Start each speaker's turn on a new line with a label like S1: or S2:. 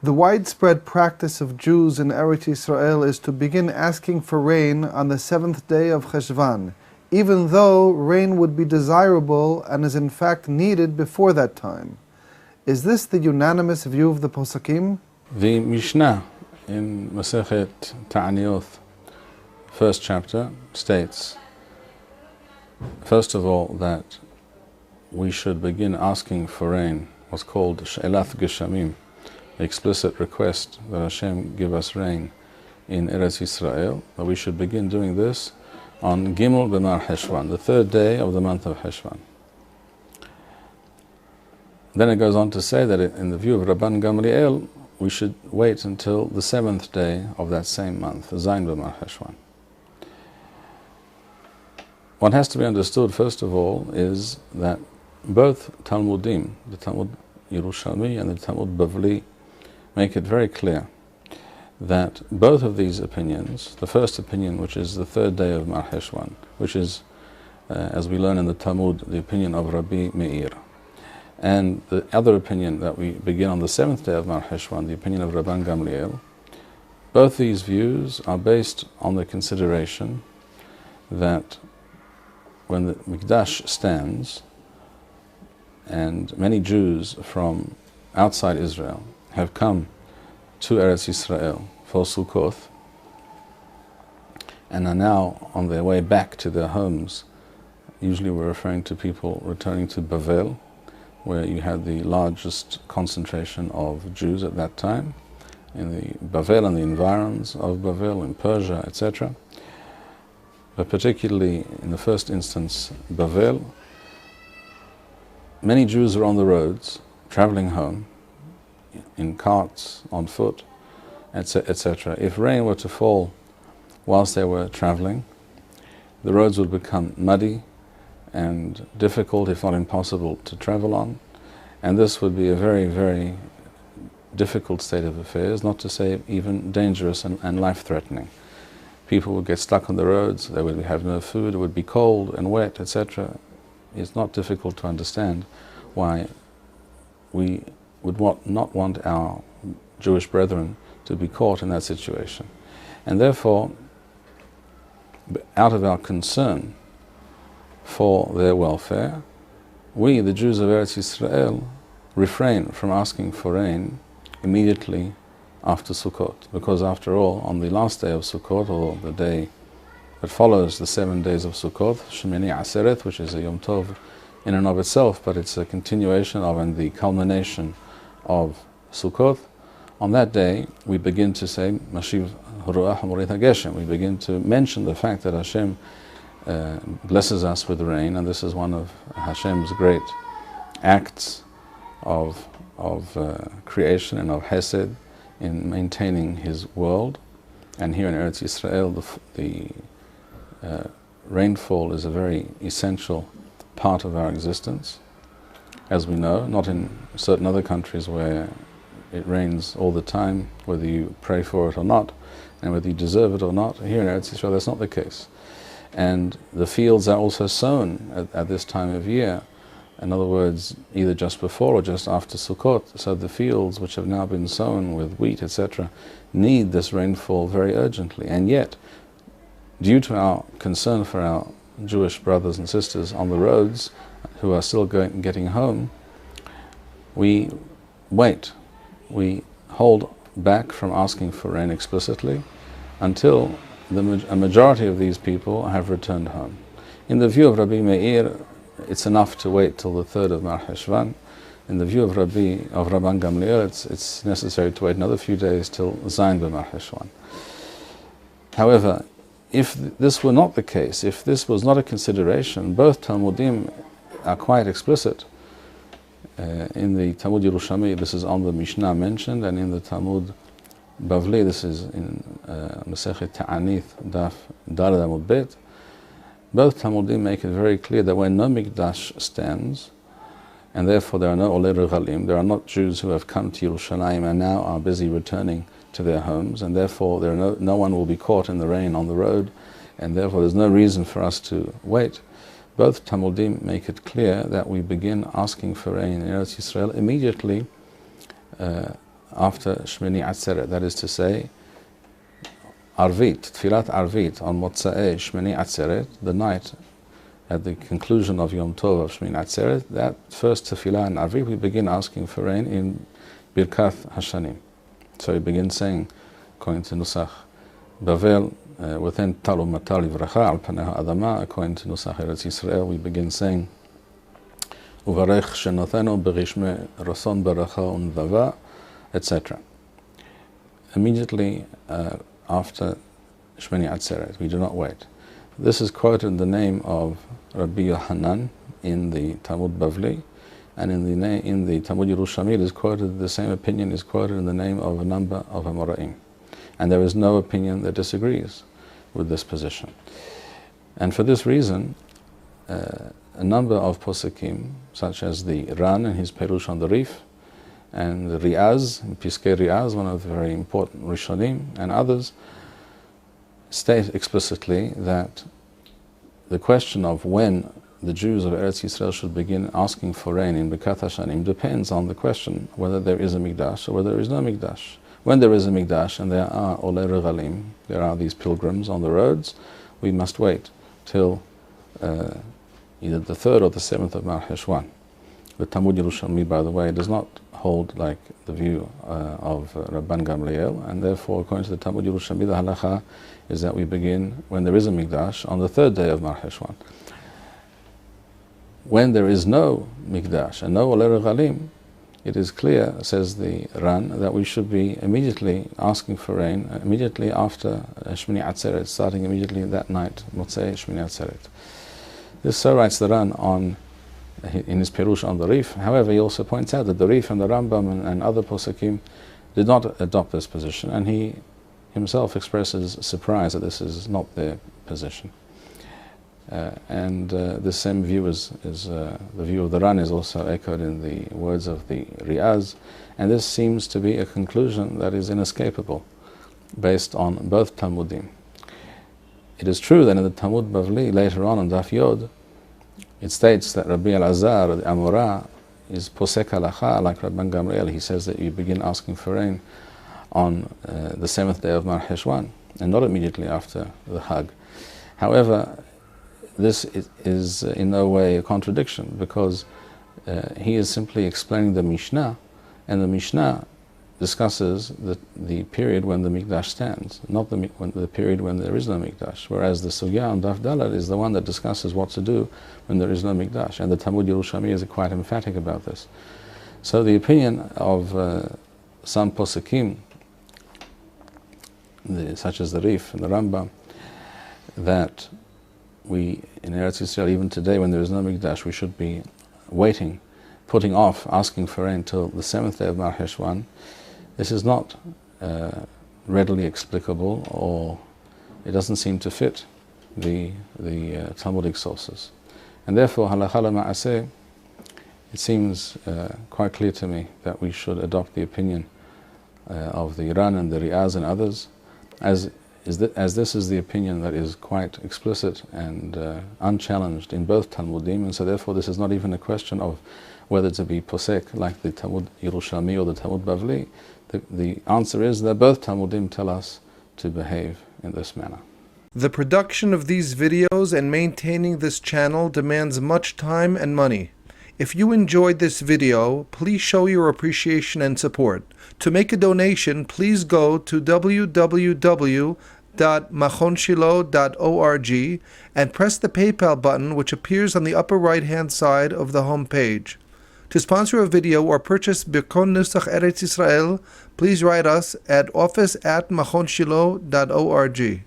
S1: The widespread practice of Jews in Eretz Yisrael is to begin asking for rain on the 7th day of Cheshvan, even though rain would be desirable and is in fact needed before that time. Is this the unanimous view of the Posakim?
S2: The Mishnah in Masechet Ta'aniyot, first chapter, states, first of all, that we should begin asking for rain, what's called She'elat Geshamim, the explicit request that Hashem give us rain in Eretz Yisrael, that we should begin doing this on Gimel B'mar Heshvan, the 3rd day of the month of Heshvan. Then it goes on to say that in the view of Rabban Gamliel, we should wait until the 7th day of that same month, Zayin B'mar Heshvan. What has to be understood, first of all, is that both Talmudim, the Talmud Yerushalmi and the Talmud Bavli, make it very clear that both of these opinions, the first opinion, which is the 3rd day of Mar Heshvan, which is, as we learn in the Talmud, the opinion of Rabbi Meir, and the other opinion that we begin on the 7th day of Mar Heshvan, the opinion of Rabban Gamliel, both these views are based on the consideration that when the Mikdash stands, and many Jews from outside Israel have come to Eretz Yisrael for Sukkot and are now on their way back to their homes. Usually we're referring to people returning to Bavel, where you had the largest concentration of Jews at that time, in the Bavel and the environs of Bavel, in Persia, etc. But particularly in the first instance, Bavel, many Jews are on the roads, traveling home, in carts, on foot, etc. If rain were to fall whilst they were traveling, the roads would become muddy and difficult, if not impossible, to travel on. And this would be a very, very difficult state of affairs, not to say even dangerous and life-threatening. People would get stuck on the roads, they would have no food, it would be cold and wet, etc. It's not difficult to understand why we would not want our Jewish brethren to be caught in that situation. And therefore, out of our concern for their welfare, we, the Jews of Eretz Yisrael, refrain from asking for rain immediately after Sukkot, because after all, on the last day of Sukkot, or the day that follows the 7 days of Sukkot, Shmini Atzeret, which is a Yom Tov in and of itself, but it's a continuation of and the culmination of Sukkot. On that day, we begin to say, Mashiv Ruach Morit HaGeshem. We begin to mention the fact that Hashem blesses us with rain, and this is one of Hashem's great acts of creation and of Hesed in maintaining His world. And here in Eretz Yisrael, the rainfall is a very essential part of our existence, as we know, not in certain other countries where it rains all the time, whether you pray for it or not, and whether you deserve it or not. Here in Eretz Yisrael, that's not the case. And the fields are also sown at this time of year. In other words, either just before or just after Sukkot. So the fields which have now been sown with wheat, etc., need this rainfall very urgently. And yet, due to our concern for our Jewish brothers and sisters on the roads who are still getting home, we wait. We hold back from asking for rain explicitly until a majority of these people have returned home. In the view of Rabbi Meir, it's enough to wait till the 3rd of Mar Heshvan. In the view of Rabban Gamliel, it's necessary to wait another few days till Zayin B'mar Heshvan. However, if this were not the case, if this was not a consideration, both Talmudim are quite explicit. In the Talmud Yerushalmi, this is on the Mishnah mentioned, and in the Talmud Bavli, this is in Masechet Ta'anith, Daf Daled Amud Bet. Both Talmudim make it very clear that when no Mikdash stands, and therefore there are no Olei Regalim, there are not Jews who have come to Yerushalayim and now are busy returning to their homes, and therefore no one will be caught in the rain on the road, and therefore there's no reason for us to wait. Both Talmudim make it clear that we begin asking for rain in Eretz Yisrael immediately after Shmini Atzeret, that is to say, Arvit, Tfilat Arvit on Motzaei Shmini Atzeret, the night at the conclusion of Yom Tov of Shmini Atzeret, that first Tefillah and Arvit, we begin asking for rain in Birkat Hashanim. So we begin saying, according to Nusach Bavel, within Talu Matal Ivracha Al Paneh Adama, according to Nusach Eretz Yisrael, we begin saying, Uvarech Shenothenu Berishme Rason Baracha Unvava, etc. Immediately after Shmini Atzeret, we do not wait. This is quoted in the name of Rabbi Yohanan in the Talmud Bavli, and in the Talmud Yerushalmi is quoted, the same opinion is quoted in the name of a number of Amoraim. And there is no opinion that disagrees with this position. And for this reason, a number of Posekim, such as the Ran and his Perush on the Rif, and the Riaz, Piskei Riaz, one of the very important Rishonim, and others, state explicitly that the question of when the Jews of Eretz Yisrael should begin asking for rain in Birkat Hashanim depends on the question whether there is a Mikdash or whether there is no Mikdash. When there is a Mikdash and there are Olei Regalim, there are these pilgrims on the roads, we must wait till either the 3rd or the 7th of Mar Heshwan. The Talmud Yerushalmi, by the way, does not hold like the view of Rabban Gamliel, and therefore, according to the Talmud Yerushalmi, the halacha is that we begin when there is a Mikdash on the 3rd day of Mar Heshwan. When there is no Mikdash and no Olei Regalim, it is clear, says the Ran, that we should be immediately asking for rain, immediately after Shmini Atzeret, starting immediately that night, Motzaei Shmini Atzeret. This, so writes the Ran in his Perush on the Rif. However, he also points out that the Rif and the Rambam and other Posakim did not adopt this position, and he himself expresses surprise that this is not their position. And this same view is the view of the Ran is also echoed in the words of the Riaz, and this seems to be a conclusion that is inescapable based on both Talmudim. It is true that in the Talmud Bavli later on in Daf Yod, it states that Rabbi Elazar, the Amora, is posek halacha like Rabban Gamliel. He says that you begin asking for rain on the 7th day of Mar Heshwan and not immediately after the Hag. However, this is in no way a contradiction, because he is simply explaining the Mishnah, and the Mishnah discusses the period when the Mikdash stands, not the period when there is no Mikdash, whereas the Sugya on Daf Dalad is the one that discusses what to do when there is no Mikdash, and the Talmud Yerushalmi is quite emphatic about this. So the opinion of some Posekim, such as the Rif and the Rambam, that we, in Eretz Yisrael, even today when there is no Mikdash, we should be waiting, putting off asking for rain till the 7th day of Mar Heshwan. This is not readily explicable, or it doesn't seem to fit the Talmudic sources. And therefore, halakha ma'aseh, it seems quite clear to me that we should adopt the opinion of the Ran and the Riaz and others, as this is the opinion that is quite explicit and unchallenged in both Talmudim, and so therefore this is not even a question of whether to be posek like the Talmud Yerushalmi or the Talmud Bavli. The answer is that both Talmudim tell us to behave in this manner.
S1: The production of these videos and maintaining this channel demands much time and money. If you enjoyed this video, please show your appreciation and support. To make a donation, please go to www.machonshilo.org and press the PayPal button, which appears on the upper right-hand side of the home page. To sponsor a video or purchase Birkon Nusach Eretz Yisrael, please write us at office@machonshilo.org.